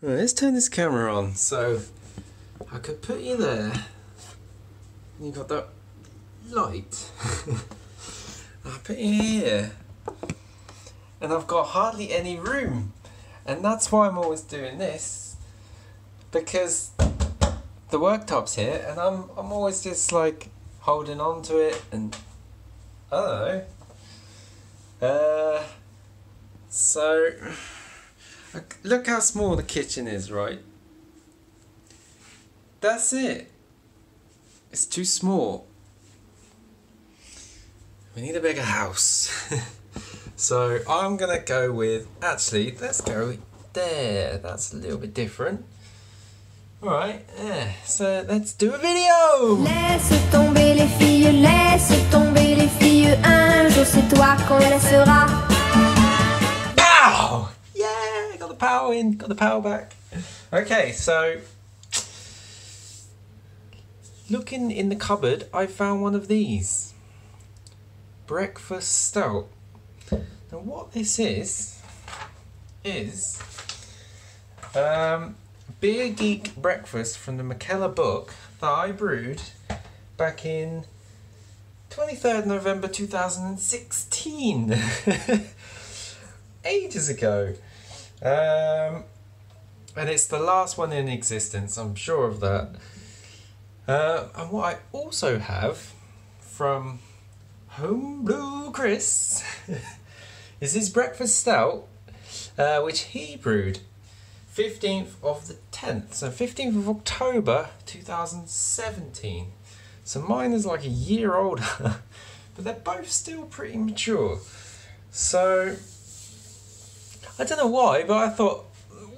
Right, let's turn this camera on so I could put you there. You got that light. I'll put you here. And I've got hardly any room. And that's why I'm always doing this. Because the worktop's here and I'm always just like holding on to it and I don't know. So look how small the kitchen is, right? That's it. It's too small. We need a bigger house. So I'm gonna go with, actually, let's go there. That's a little bit different. Alright, yeah, so let's do a video! Laisse tomber les filles, un jour c'est toi qu'on laissera. Pow! Yeah, got the power in, got the power back. Okay, so looking in the cupboard, I found one of these. Breakfast stout. Now what this is Beer Geek breakfast from the McKellar book that I brewed back in 23rd November 2016. Ages ago. And it's the last one in existence, I'm sure of that. And what I also have from Homebrew Chris is his breakfast stout, which he brewed 15th of the 10th, so 15th of October 2017. So mine is like a year older, but they're both still pretty mature. So I don't know why, but I thought,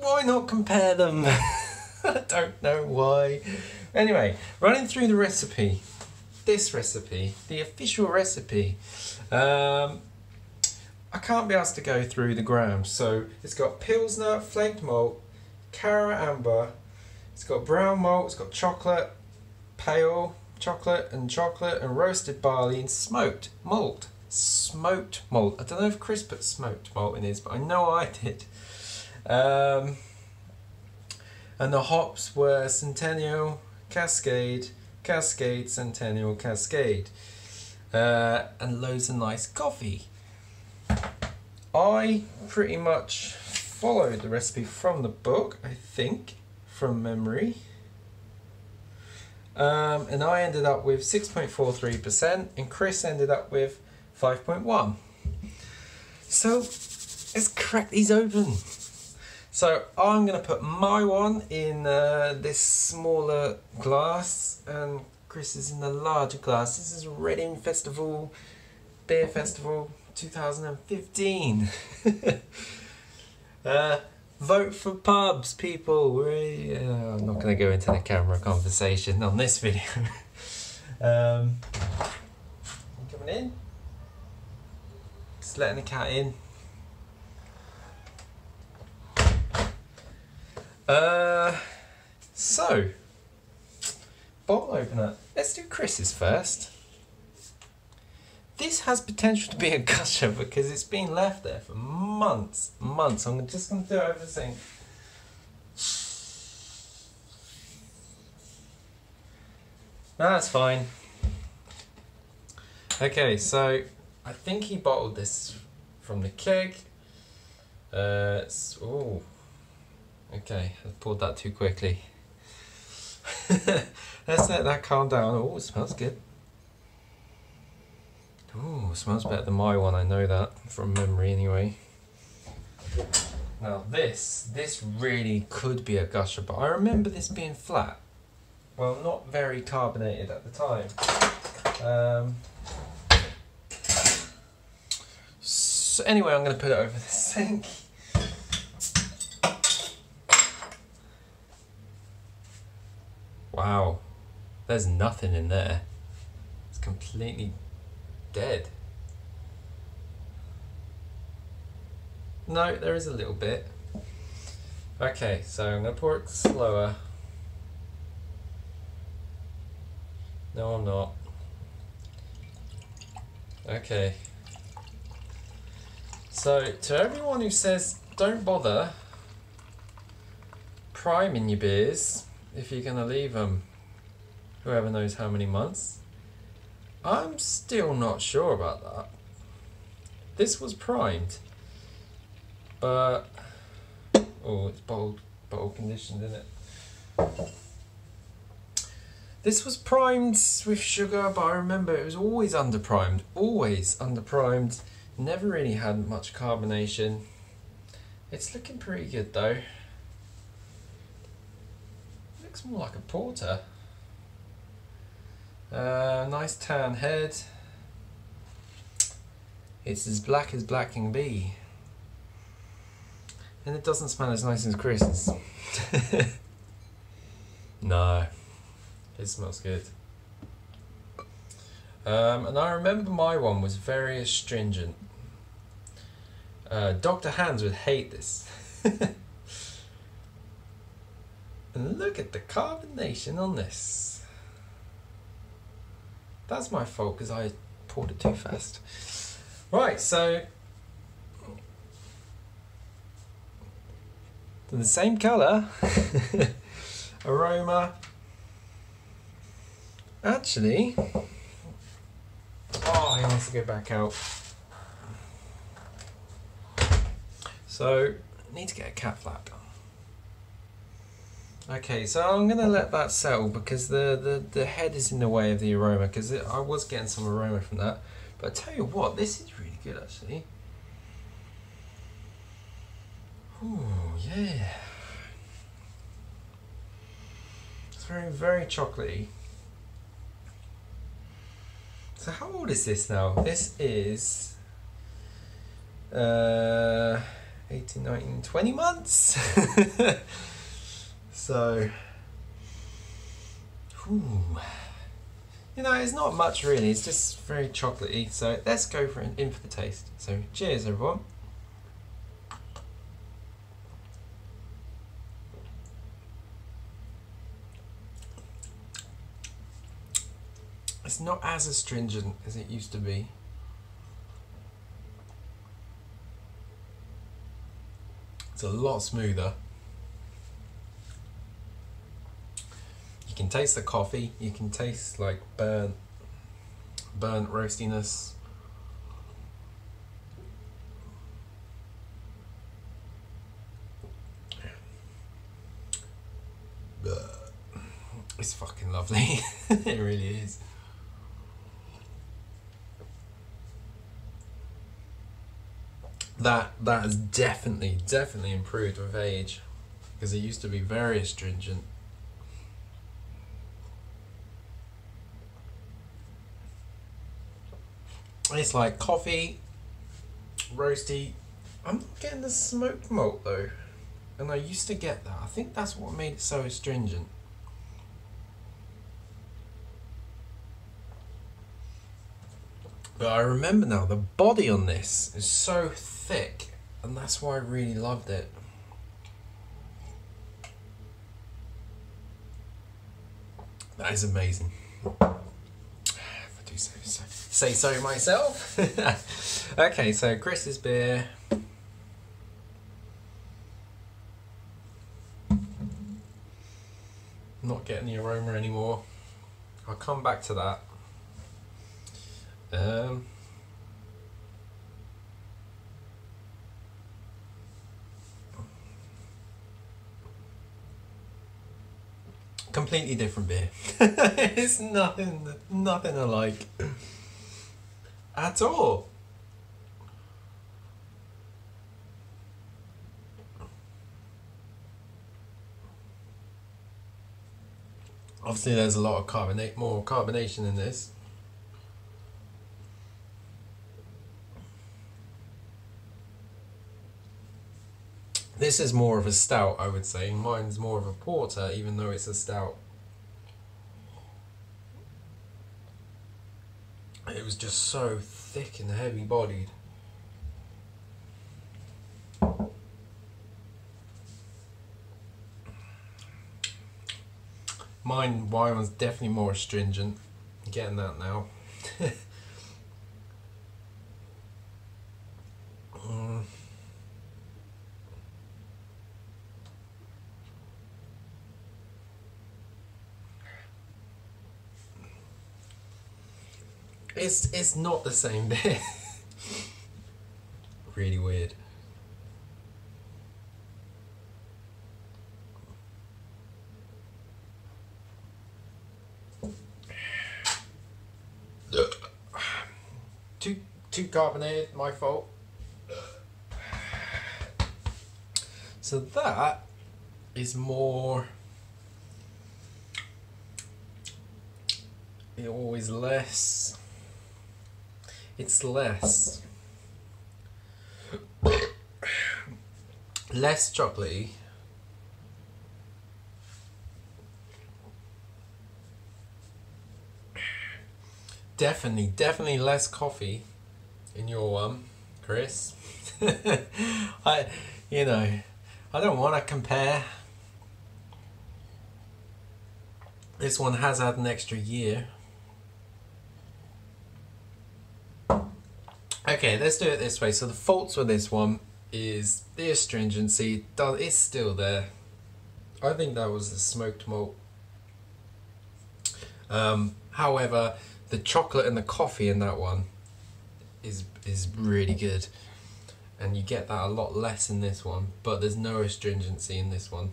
why not compare them? I don't know why. Anyway, running through the recipe. This recipe, the official recipe. I can't be asked to go through the grams. So it's got Pilsner, flaked malt, Cara Amber, it's got brown malt, it's got chocolate, pale chocolate and roasted barley and smoked malt. Smoked malt. I don't know if Chris put smoked malt in his, but I know I did. And the hops were Centennial, Cascade, Centennial, Cascade. And loads of nice coffee. I pretty much followed the recipe from the book, I think, from memory. And I ended up with 6.43% and Chris ended up with 5.1. So let's crack these open. So I'm going to put my one in this smaller glass and Chris is in the larger glass. This is Reading Festival, Beer Festival 2015. Vote for pubs, people. I'm not going to go into the camera conversation on this video. Coming in. Just letting the cat in. So, bottle opener. Let's do Chris's first. This has potential to be a gusher because it's been left there for months. I'm just going to do it over the sink. No, that's fine. Okay, so I think he bottled this from the keg. Oh, okay, I poured that too quickly. Let's let that calm down. Oh, it smells good. Ooh, smells better than my one, I know that from memory anyway. Now this really could be a gusher, but I remember this being flat. Well, not very carbonated at the time. So anyway, I'm going to put it over the sink. Wow, there's nothing in there. It's completely dead. No, there is a little bit. Okay, so I'm going to pour it slower. No, I'm not. Okay. So, to everyone who says, don't bother, priming your beers if you're going to leave them whoever knows how many months. I'm still not sure about that. This was primed, but oh, it's bottle conditioned, isn't it? This was primed with sugar, but I remember it was always underprimed. Always underprimed. Never really had much carbonation. It's looking pretty good though. Looks more like a porter. Nice tan head. It's as black can be. And it doesn't smell as nice as Chris's. No. It smells good. And I remember my one was very astringent. Dr. Hans would hate this. And look at the carbonation on this. That's my fault because I poured it too fast. Right, so the same colour, aroma. Actually, oh, he wants to go back out. So, need to get a cat flap. Okay, so I'm gonna let that settle because the head is in the way of the aroma because I was getting some aroma from that. But I tell you what, this is really good actually. Ooh, yeah. It's very, very chocolatey. So how old is this now? This is 18, 19, 20 months. So, ooh. You know, it's not much really, it's just very chocolatey. So let's go in for the taste. So cheers everyone. It's not as astringent as it used to be. It's a lot smoother. You can taste the coffee, you can taste like burnt roastiness. It's fucking lovely. It really is. That has definitely improved with age because it used to be very astringent. It's like coffee, roasty. I'm not getting the smoked malt though, and I used to get that. I think that's what made it so astringent. But I remember now, the body on this is so thick, and that's why I really loved it. That is amazing. If I do say so myself. Okay, so Chris's beer. Not getting the aroma anymore. I'll come back to that. Completely different beer. It's nothing alike at all. Obviously there's a lot of more carbonation in this. This is more of a stout, I would say. Mine's more of a porter, even though it's a stout. It was just so thick and heavy bodied. Mine was definitely more astringent. I'm getting that now. It's not the same bit. Really weird. Too carbonated, my fault. So that is more, it always less, it's less chocolatey. Definitely less coffee in your one, Chris. I don't want to compare. This one has had an extra year. Okay, let's do it this way. So the faults with this one is the astringency. It's still there. I think that was the smoked malt. However, the chocolate and the coffee in that one is really good, and you get that a lot less in this one, but there's no astringency in this one.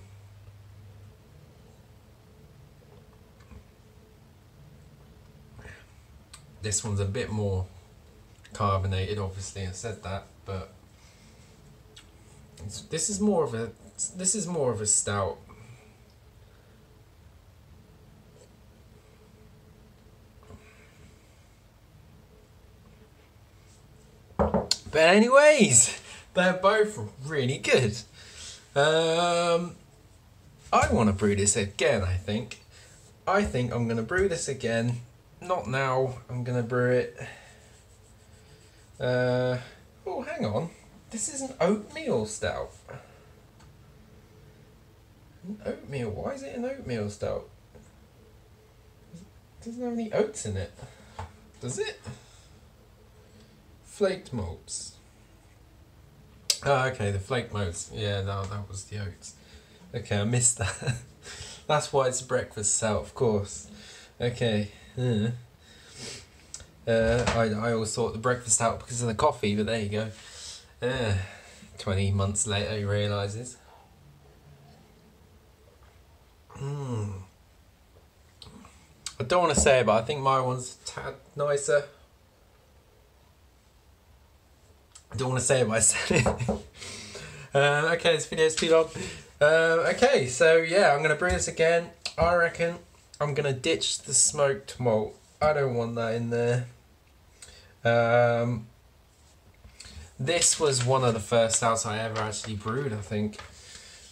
This one's a bit more carbonated, obviously I said that, but this is more of a stout. But anyways, they're both really good. I want to brew this again, I think. I think I'm going to brew this again. Not now, I'm going to brew it. Oh, hang on. This is an oatmeal stout. An oatmeal? Why is it an oatmeal stout? It doesn't have any oats in it. Does it? Flaked malts. Oh, okay, the flaked malts. Yeah, no, that was the oats. Okay, I missed that. That's why it's a breakfast stout, of course. Okay. I always thought the breakfast stout because of the coffee, but there you go. 20 months later, he realises. I don't want to say it, but I think my one's a tad nicer. I don't want to say it, but I said it. Okay, this video's too long. Okay, so yeah, I'm going to brew this again. I reckon I'm going to ditch the smoked malt. I don't want that in there. This was one of the first stouts I ever actually brewed, I think.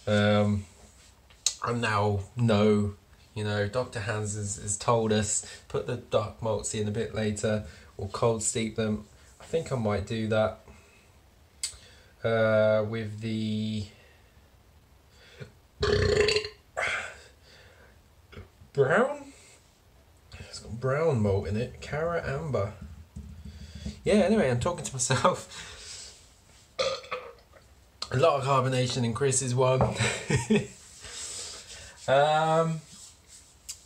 I now know, Dr. Hans has told us, put the dark malts in a bit later, or cold steep them. I think I might do that. With the brown, it's got brown malt in it, Cara Amber. Yeah, anyway, I'm talking to myself. A lot of carbonation in Chris's one.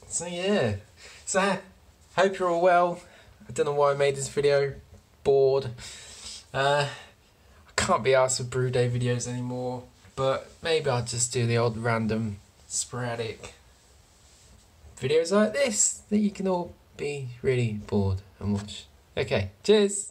So yeah, so hope you're all well. I don't know why I made this video, bored. I can't be asked for brew day videos anymore, but maybe I'll just do the odd random sporadic videos like this that you can all be really bored and watch. Okay, cheers!